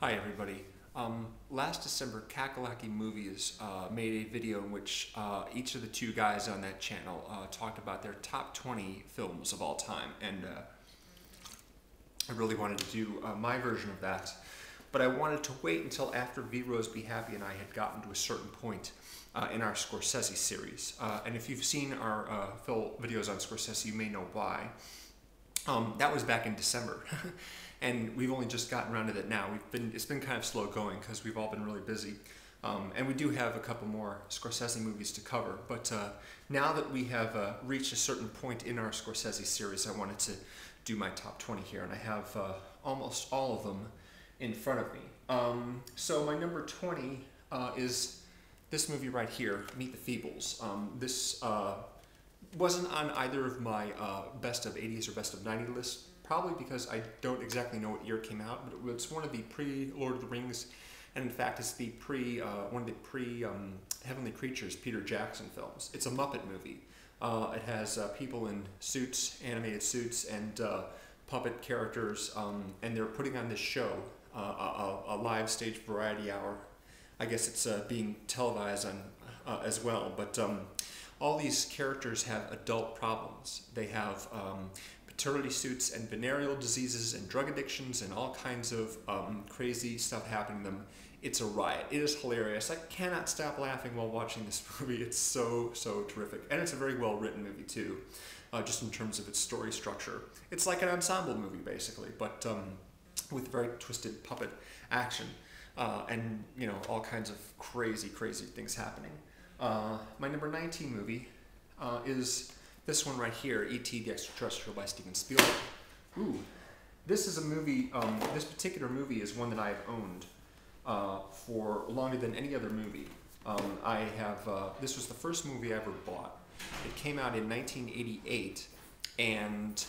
Hi everybody. Last December, Cackalacky Movies made a video in which each of the two guys on that channel talked about their top 20 films of all time, and I really wanted to do my version of that, but I wanted to wait until after V Rose Be Happy and I had gotten to a certain point in our Scorsese series. And if you've seen our full videos on Scorsese, you may know why. That was back in December. And we've only just gotten around to it now. It's been kind of slow going because we've all been really busy. And we do have a couple more Scorsese movies to cover. But now that we have reached a certain point in our Scorsese series, I wanted to do my top 20 here. And I have almost all of them in front of me. So my number 20 is this movie right here, Meet the Feebles. This wasn't on either of my best of 80s or best of 90s lists. Probably because I don't exactly know what year it came out, but it's one of the pre-Lord of the Rings, and in fact it's the one of the pre-Heavenly Creatures Peter Jackson films. It's a Muppet movie. It has people in suits, animated suits, and puppet characters, and they're putting on this show, a live stage variety hour. I guess it's being televised on as well, but all these characters have adult problems. They have paternity suits and venereal diseases and drug addictions and all kinds of crazy stuff happening to them. It's a riot. It is hilarious. I cannot stop laughing while watching this movie. It's so terrific. And it's a very well written movie too, just in terms of its story structure. It's like an ensemble movie basically, but with very twisted puppet action and all kinds of crazy things happening. My number 19 movie is this one right here, E.T. the Extra-Terrestrial by Steven Spielberg. Ooh, this is a movie, this particular movie is one that I've owned for longer than any other movie. This was the first movie I ever bought. It came out in 1988, and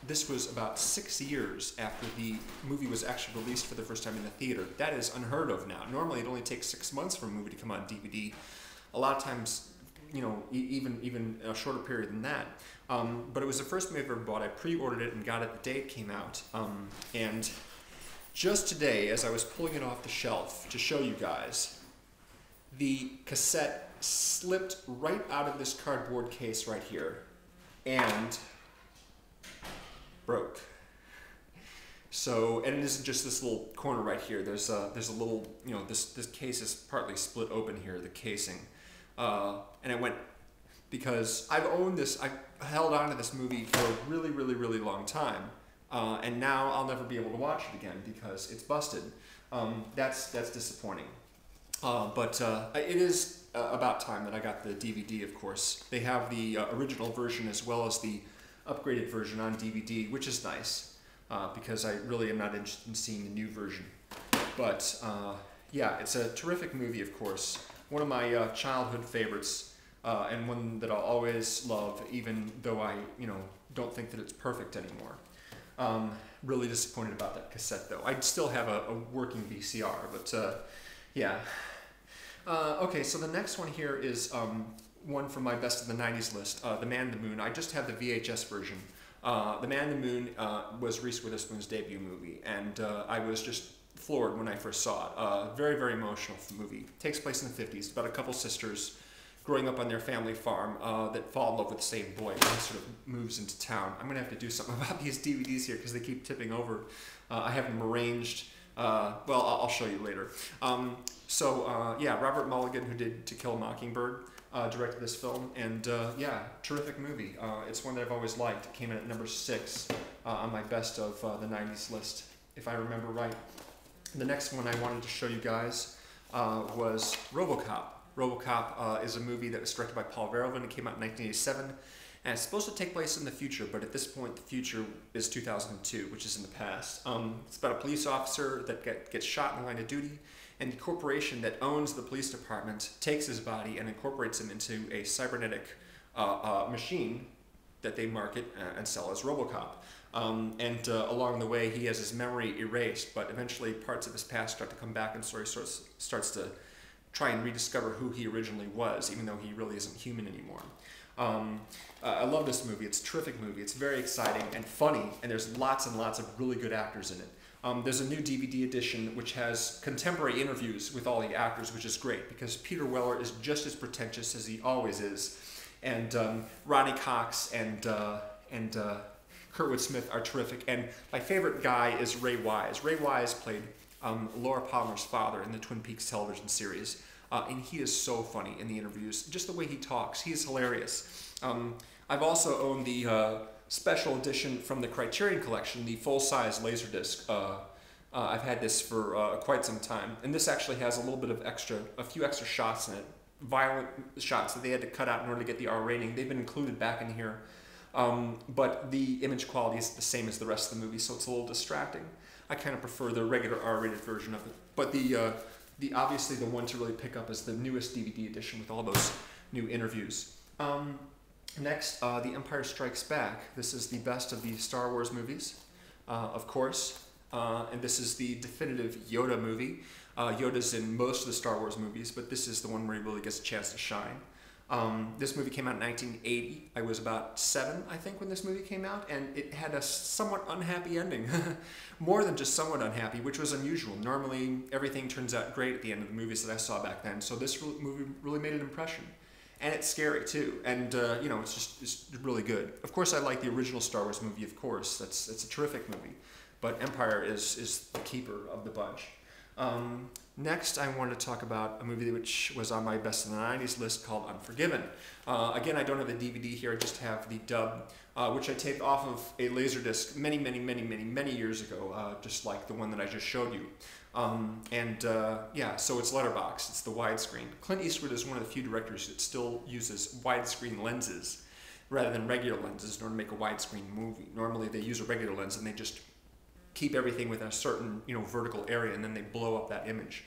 this was about 6 years after the movie was actually released for the first time in the theater. That is unheard of now. Normally it only takes 6 months for a movie to come on DVD. A lot of times, even a shorter period than that. But it was the first movie I ever bought. I pre-ordered it and got it the day it came out. And just today, as I was pulling it off the shelf to show you guys, the cassette slipped right out of this cardboard case right here and broke. So, and it isn't just this little corner right here. There's a little, this case is partly split open here, the casing. And it went, because I've owned this, I've held on to this movie for a really long time, and now I'll never be able to watch it again because it's busted. That's disappointing. But it is about time that I got the DVD, of course. They have the original version as well as the upgraded version on DVD, which is nice, because I really am not interested in seeing the new version. But yeah, it's a terrific movie, of course. One of my childhood favorites, and one that I'll always love, even though I, don't think that it's perfect anymore. Really disappointed about that cassette, though. I still have a working VCR, but yeah. Okay, so the next one here is one from my best of the 90s list, The Man in the Moon. I just have the VHS version. The Man in the Moon was Reese Witherspoon's debut movie, and I was just floored when I first saw it. Very emotional movie. Takes place in the 50s, about a couple sisters growing up on their family farm that fall in love with the same boy when he sort of moves into town. I'm going to have to do something about these DVDs here because they keep tipping over. I have them arranged. Well, I'll show you later. Yeah, Robert Mulligan, who did To Kill a Mockingbird, directed this film, and yeah, terrific movie. It's one that I've always liked. It came in at number 6 on my best of the 90s list, if I remember right. The next one I wanted to show you guys was RoboCop. RoboCop is a movie that was directed by Paul Verhoeven. It came out in 1987, and it's supposed to take place in the future, but at this point the future is 2002, which is in the past. It's about a police officer that gets shot in the line of duty, and the corporation that owns the police department takes his body and incorporates him into a cybernetic machine that they market and sell as RoboCop. Along the way, he has his memory erased, but eventually parts of his past start to come back, and so he starts to try and rediscover who he originally was, even though he really isn't human anymore. I love this movie. It's a terrific movie. It's very exciting and funny, and there's lots and lots of really good actors in it. There's a new DVD edition which has contemporary interviews with all the actors, which is great because Peter Weller is just as pretentious as he always is, and Ronnie Cox and Kurtwood Smith are terrific. And my favorite guy is Ray Wise. Ray Wise played Laura Palmer's father in the Twin Peaks television series, and he is so funny in the interviews. Just the way he talks, he is hilarious. I've also owned the special edition from the Criterion Collection, the full-size Laserdisc. I've had this for quite some time, and this actually has a little bit of a few extra shots in it, violent shots that they had to cut out in order to get the R rating. They've been included back in here, but the image quality is the same as the rest of the movie, so it's a little distracting. I kind of prefer the regular R-rated version of it, but the obviously the one to really pick up is the newest DVD edition with all those new interviews. Next, The Empire Strikes Back. This is the best of the Star Wars movies, of course, and this is the definitive Yoda movie. Yoda's in most of the Star Wars movies, but this is the one where he really gets a chance to shine. This movie came out in 1980. I was about 7, I think, when this movie came out, and it had a somewhat unhappy ending. More than just somewhat unhappy, which was unusual. Normally, everything turns out great at the end of the movies that I saw back then, so this movie really made an impression. And it's scary too, and you know, it's really good. Of course, I like the original Star Wars movie. Of course, it's a terrific movie, but Empire is the keeper of the bunch. Next, I wanted to talk about a movie which was on my best of the '90s list called Unforgiven. Again, I don't have the DVD here; I just have the dub, which I taped off of a Laserdisc many years ago, just like the one that I just showed you. Yeah, so it's letterbox, it's the widescreen. Clint Eastwood is one of the few directors that still uses widescreen lenses rather than regular lenses in order to make a widescreen movie. Normally they use a regular lens and they just keep everything within a certain, you know, vertical area, and then they blow up that image.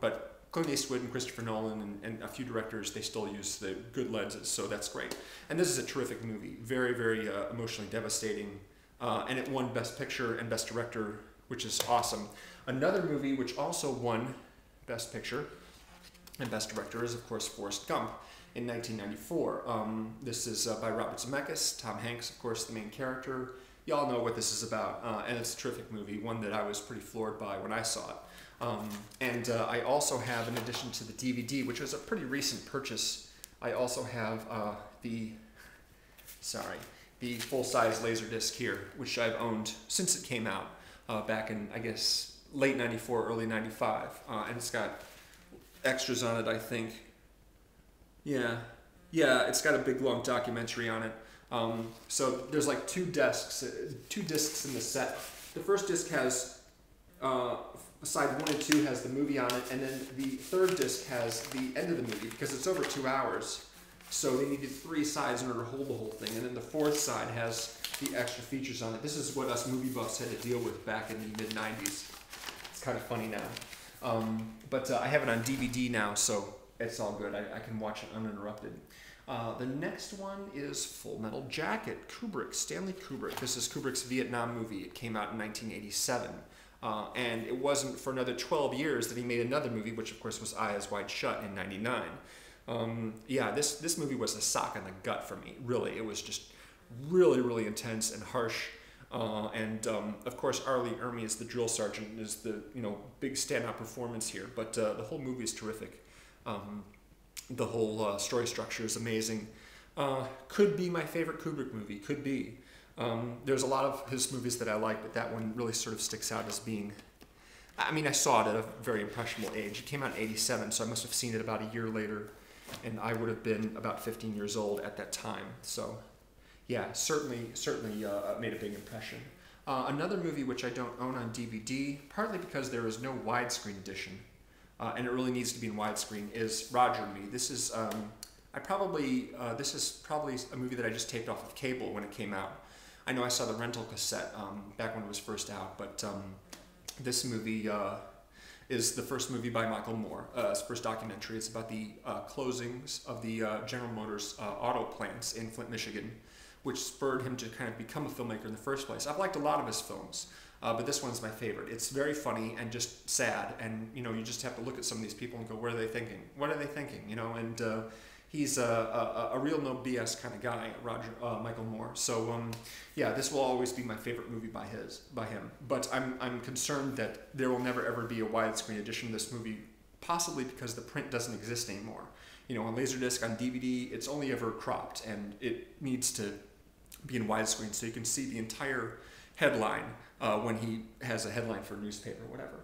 But Clint Eastwood and Christopher Nolan and a few directors, they still use the good lenses, so that's great. And this is a terrific movie, very emotionally devastating, and it won Best Picture and Best Director, which is awesome. Another movie which also won Best Picture and Best Director is, of course, Forrest Gump in 1994. This is by Robert Zemeckis, Tom Hanks, of course, the main character. Y'all know what this is about, and it's a terrific movie, one that I was pretty floored by when I saw it. I also have, in addition to the DVD, which was a pretty recent purchase, I also have the full-size Laserdisc here, which I've owned since it came out back in, I guess, late '94, early '95, and it's got extras on it, I think. Yeah, it's got a big long documentary on it. So there's like two discs in the set. The first disc has side 1 and 2 has the movie on it, and then the third disc has the end of the movie because it's over 2 hours. So they needed 3 sides in order to hold the whole thing, and then the fourth side has the extra features on it. This is what us movie buffs had to deal with back in the mid-90s. It's kind of funny now. But I have it on DVD now, so it's all good. I can watch it uninterrupted. The next one is Full Metal Jacket, Kubrick, Stanley Kubrick. This is Kubrick's Vietnam movie. It came out in 1987. And it wasn't for another 12 years that he made another movie, which of course was Eyes Wide Shut in '99. Yeah, this movie was a sock in the gut for me, really. It was just really intense and harsh. Of course, R. Lee Ermey as the drill sergeant is the big standout performance here. But the whole movie is terrific. The whole story structure is amazing. Could be my favorite Kubrick movie. Could be. There's a lot of his movies that I like, but that one really sort of sticks out as being. I mean, I saw it at a very impressionable age. It came out in '87, so I must have seen it about a year later, and I would have been about 15 years old at that time. So, yeah, certainly made a big impression. Another movie which I don't own on DVD, partly because there is no widescreen edition, and it really needs to be in widescreen, is Roger and Me. This is this is probably a movie that I just taped off of cable when it came out. I know I saw the rental cassette back when it was first out, but this movie is the first movie by Michael Moore, his first documentary. It's about the closings of the General Motors auto plants in Flint, Michigan, which spurred him to kind of become a filmmaker in the first place. I've liked a lot of his films, but this one's my favorite. It's very funny and just sad, and you just have to look at some of these people and go, what are they thinking? What are they thinking? And He's a real no BS kind of guy, Michael Moore. So yeah, this will always be my favorite movie by him. But I'm concerned that there will never ever be a widescreen edition of this movie, possibly because the print doesn't exist anymore. You know, on Laserdisc, on DVD, it's only ever cropped, and it needs to be in widescreen so you can see the entire headline when he has a headline for a newspaper or whatever.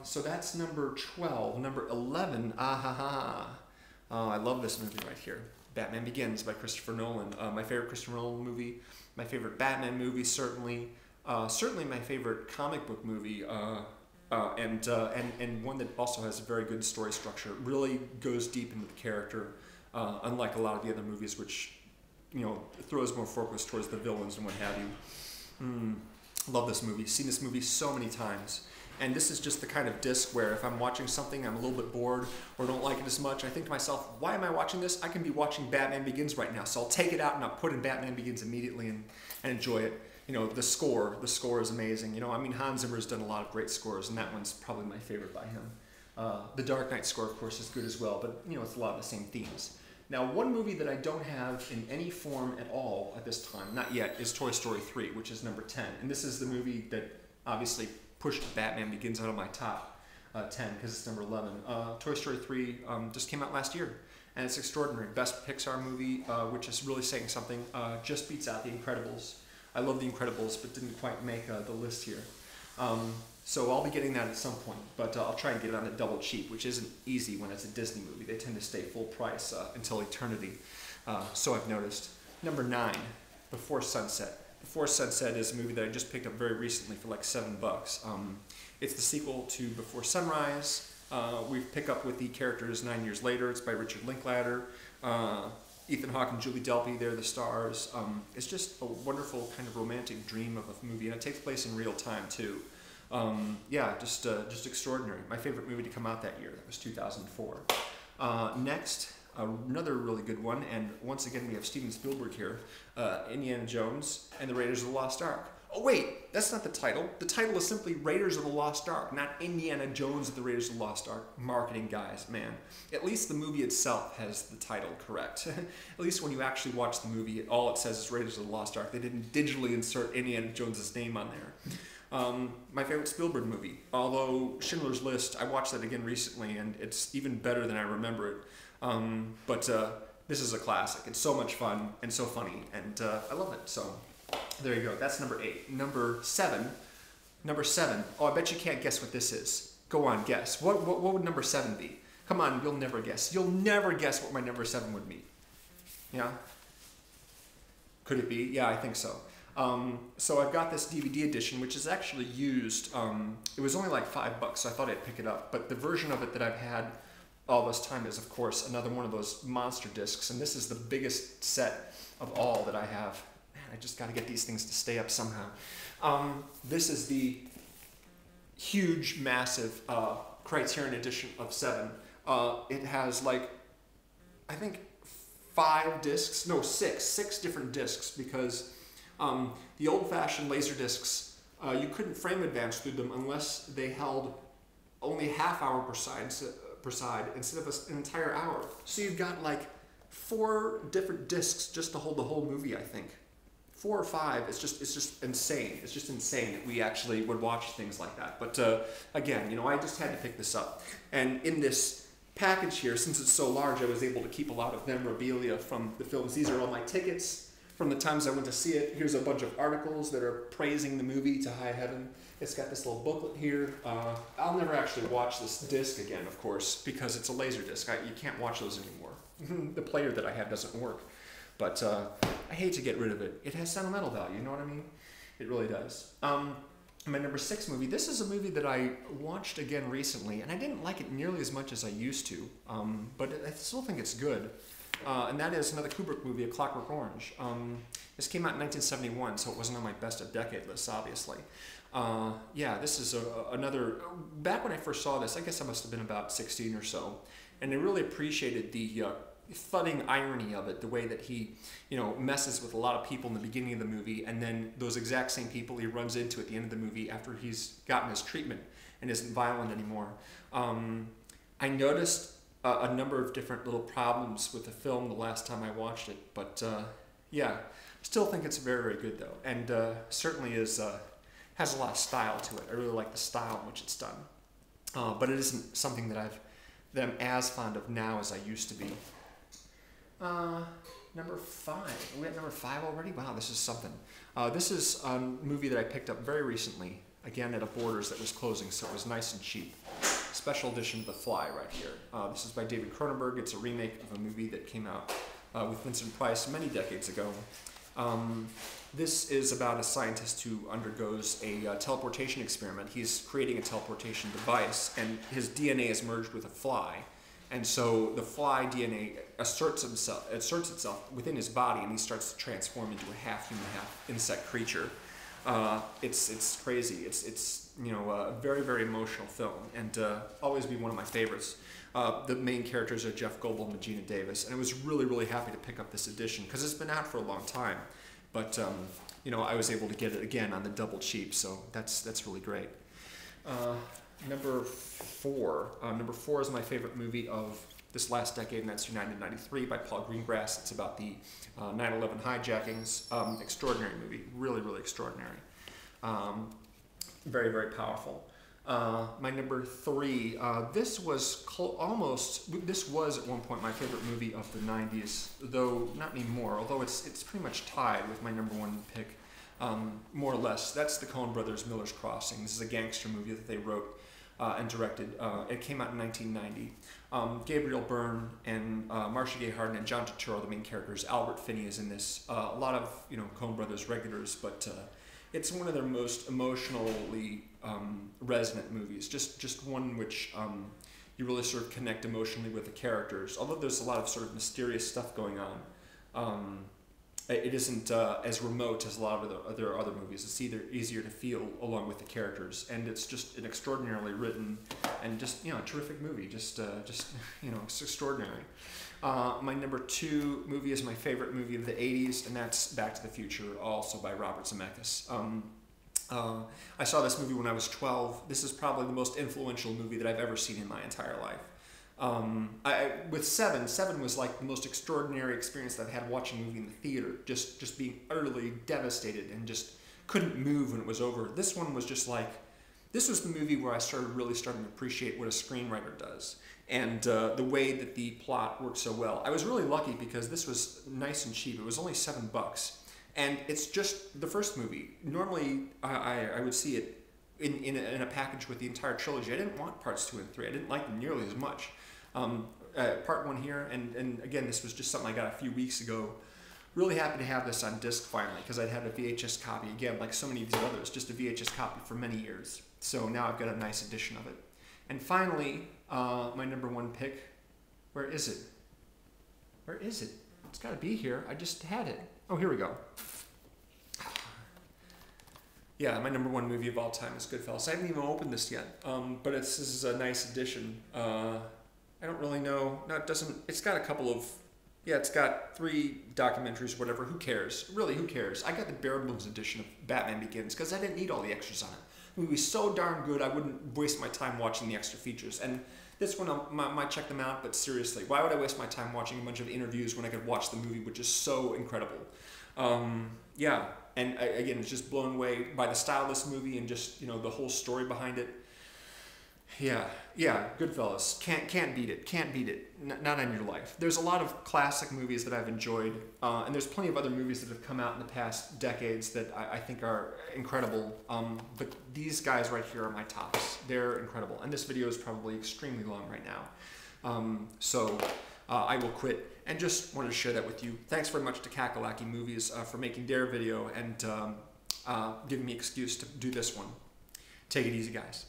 So that's number 12. Number 11, I love this movie right here. Batman Begins by Christopher Nolan. My favorite Christopher Nolan movie, my favorite Batman movie, certainly my favorite comic book movie, and one that also has a very good story structure. It really goes deep into the character, unlike a lot of the other movies, which, you know, throws more focus towards the villains and what have you. Love this movie. Seen this movie so many times. And this is just the kind of disc where if I'm watching something, I'm a little bit bored or don't like it as much, I think to myself, why am I watching this? I can be watching Batman Begins right now. So I'll take it out and I'll put in Batman Begins immediately and enjoy it. You know, the score is amazing. You know, I mean, Hans Zimmer's done a lot of great scores, and that one's probably my favorite by him. The Dark Knight score, of course, is good as well, but, you know, it's a lot of the same themes. Now, one movie that I don't have in any form at all at this time, not yet, is Toy Story 3, which is number 10. And this is the movie that obviously pushed Batman Begins out of my top 10 because it's number 11. Toy Story 3 just came out last year, and it's extraordinary. Best Pixar movie, which is really saying something. Just beats out The Incredibles. I love The Incredibles, but didn't quite make the list here. So I'll be getting that at some point, but I'll try and get it on a double cheap, which isn't easy when it's a Disney movie. They tend to stay full price until eternity, so I've noticed. Number 9, Before Sunset. Before Sunset is a movie that I just picked up very recently for like $7. It's the sequel to Before Sunrise. We pick up with the characters 9 years later. It's by Richard Linklater. Ethan Hawke and Julie Delpy, they're the stars. It's just a wonderful kind of romantic dream of a movie, and it takes place in real time too. Just extraordinary. My favorite movie to come out that year. That was 2004. Next, another really good one, and once again we have Steven Spielberg here, Indiana Jones and the Raiders of the Lost Ark. Oh wait, that's not the title. The title is simply Raiders of the Lost Ark, not Indiana Jones and the Raiders of the Lost Ark. Marketing guys, man. At least the movie itself has the title correct. At least when you actually watch the movie, all it says is Raiders of the Lost Ark. They didn't digitally insert Indiana Jones' name on there. My favorite Spielberg movie, although Schindler's List, I watched that again recently, and it's even better than I remember it. But this is a classic. It's so much fun and so funny, and I love it. So there you go. That's number 8. Number 7. Oh, I bet you can't guess what this is. Go on, guess. What would number 7 be? Come on, you'll never guess. You'll never guess what my number 7 would be. Yeah? Could it be? Yeah, I think so. So I've got this DVD edition, which is actually used. It was only like $5, so I thought I'd pick it up. But the version of it that I've had all this time is, of course, another one of those monster discs. And this is the biggest set of all that I have. Man, I just got to get these things to stay up somehow. This is the huge, massive Criterion edition of 7. It has like, I think 6 different discs, because the old-fashioned laser discs, you couldn't frame advance through them unless they held only half hour per side instead of an entire hour. So you've got like 4 different discs just to hold the whole movie, I think. 4 or 5. It's just insane. It's just insane that we actually would watch things like that. But again, you know, I just had to pick this up. And in this package here, since it's so large, I was able to keep a lot of memorabilia from the films. These are all my tickets from the times I went to see it. Here's a bunch of articles that are praising the movie to high heaven. It's got this little booklet here. I'll never actually watch this disc again, of course, because it's a laser disc. You can't watch those anymore. The player that I have doesn't work. But I hate to get rid of it. It has sentimental value, you know what I mean? It really does. My number 6 movie, this is a movie that I watched again recently, and I didn't like it nearly as much as I used to, but I still think it's good. And that is another Kubrick movie, A Clockwork Orange. This came out in 1971, so it wasn't on my best of decade list, obviously. This is another, back when I first saw this, I guess I must have been about 16 or so, and I really appreciated the thudding irony of it, the way that he, you know, messes with a lot of people in the beginning of the movie, and then those exact same people he runs into at the end of the movie after he's gotten his treatment and isn't violent anymore. I noticed a number of different little problems with the film the last time I watched it, but yeah, still think it's very, very good though, and certainly has a lot of style to it. I really like the style in which it's done, but it isn't something that I'm as fond of now as I used to be. Number 5. Are we at number 5 already? Wow, this is something. This is a movie that I picked up very recently, again at a Borders that was closing, so it was nice and cheap. Special edition of The Fly right here. This is by David Cronenberg. It's a remake of a movie that came out with Vincent Price many decades ago. This is about a scientist who undergoes a teleportation experiment. He's creating a teleportation device, and his DNA is merged with a fly. And so the fly DNA asserts itself within his body, and he starts to transform into a half-human, half-insect creature. It's crazy. It's you know, a very, very emotional film, and always be one of my favorites. The main characters are Jeff Goldblum and Gina Davis, and I was really, really happy to pick up this edition because it's been out for a long time. But you know, I was able to get it again on the double cheap, so that's really great. Number 4. Number 4 is my favorite movie of this last decade, and that's United 93 by Paul Greengrass. It's about the 9/11 hijackings. Extraordinary movie, really, really extraordinary. Very, very powerful. My number 3. This was This was at one point my favorite movie of the 90s, though not anymore. Although it's pretty much tied with my number 1 pick, more or less. That's the Coen brothers' Miller's Crossing. This is a gangster movie that they wrote and directed. It came out in 1990. Gabriel Byrne and Marcia Gay Harden and John Turturro are the main characters. Albert Finney is in this. A lot of Coen brothers regulars, but it's one of their most emotionally resonant movies. Just one which you really sort of connect emotionally with the characters. Although there's a lot of sort of mysterious stuff going on. It isn't as remote as a lot of their other movies. It's easier to feel along with the characters, and it's just an extraordinarily written and just a terrific movie. Just it's extraordinary. My number 2 movie is my favorite movie of the 80s, and that's Back to the Future, also by Robert Zemeckis. I saw this movie when I was 12. This is probably the most influential movie that I've ever seen in my entire life. With Seven was like the most extraordinary experience that I've had watching a movie in the theater. Just being utterly devastated and just couldn't move when it was over. This one was just like, this was the movie where I really started to appreciate what a screenwriter does and the way that the plot works so well. I was really lucky because this was nice and cheap. It was only $7, and it's just the first movie. Normally, I would see it in a package with the entire trilogy. I didn't want parts 2 and 3. I didn't like them nearly as much. Part 1 here, and again, this was just something I got a few weeks ago. Really happy to have this on disc finally, because I'd had a VHS copy, again, like so many of these others, just a VHS copy for many years. So now I've got a nice edition of it. And finally, my number 1 pick. Where is it? Where is it? It's got to be here. I just had it. Oh, here we go. Yeah, my number 1 movie of all time is GoodFellas. I haven't even opened this yet, but this is a nice edition. I don't really know. No, it doesn't. It's got a couple of. Yeah, it's got 3 documentaries, whatever. Who cares? Really, who cares? I got the bare bones edition of Batman Begins because I didn't need all the extras on it. The movie was so darn good, I wouldn't waste my time watching the extra features. And this one, I might check them out, but seriously, why would I waste my time watching a bunch of interviews when I could watch the movie, which is so incredible? Yeah, and again, it's just blown away by the style of this movie and just the whole story behind it. Yeah, GoodFellas. Can't beat it. Can't beat it. Not on your life. There's a lot of classic movies that I've enjoyed, and there's plenty of other movies that have come out in the past decades that I think are incredible. But these guys right here are my tops. They're incredible, and this video is probably extremely long right now. So I will quit and just wanted to share that with you. Thanks very much to Cackalacky Movies for making their video and giving me excuse to do this one. Take it easy, guys.